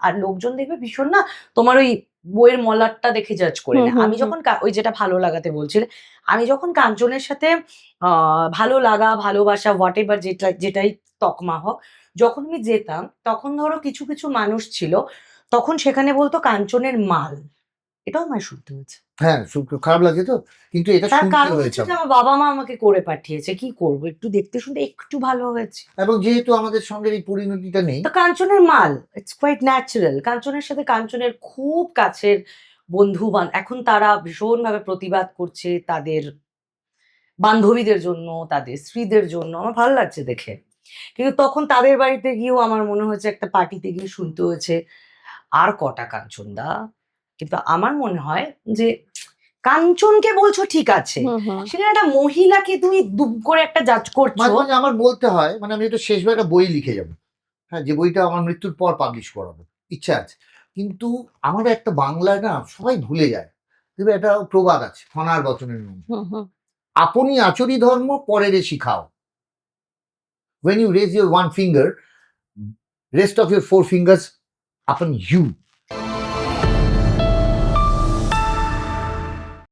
আর লোকজন দেখবে ভীষণ না তোমার ওই বইয়ের মলাটটা দেখে জাজ করে না। আমি যখন ওই যেটা ভালো লাগাতে বলছিলে, আমি যখন কাঞ্চনের সাথে ভালো লাগা, ভালোবাসা, হোয়াট এভার যেটাই তকমা হোক, যখন আমি যেতাম তখন ধরো কিছু কিছু মানুষ ছিল, তখন সেখানে বলতো কাঞ্চনের মাল। এটাও আমায় শুনতে হয়েছে। হ্যাঁ, খারাপ লাগে তো, কিন্তু এটা তার শুনতে কারণ হয়েছে হচ্ছে যে আমার বাবা মা আমাকে করে পাঠিয়েছে, কি করবো, একটু দেখতে শুনতে একটু ভালো হয়েছে। এবং যেহেতু আমাদের সঙ্গে এই পরিণতিটা নেই, তো কাঞ্চনের মাল, ইটস কোয়াইট ন্যাচারাল। কাঞ্চনের সাথে কাঞ্চনের খুব কাছের বন্ধু এখন তারা ভীষণভাবে প্রতিবাদ করছে তাদের বান্ধবীদের জন্য, তাদের স্ত্রীদের জন্য। আমার ভালো লাগছে দেখে। কিন্তু তখন তাদের বাড়িতে গিয়েও আমার মনে হয়েছে, একটা পার্টিতে গিয়ে শুনতে হয়েছে, আর কটা কাঞ্চনদা। কিন্তু আমার মনে হয় যে কাঞ্চনকে বলছো ঠিক আছে, সেখানে একটা মহিলাকে তুমি দুব করে একটা জাজ করছো। মাঝে মাঝে আমার বলতে হয়, মানে আমি এটা শেষবার একটা বই লিখে যাবো, হ্যাঁ, যে বইটা আমার মৃত্যুর পর পাবলিশ করাবো, ইচ্ছা আছে। কিন্তু আমার একটা বাংলায় না সবাই ভুলে যায়, দেখবে একটা প্রবাদ আছে ফনার বচনের মধ্যে, আপনি আচরি ধর্ম পরের শিখাও। When you raise your one finger, rest of your 4 fingers upon you.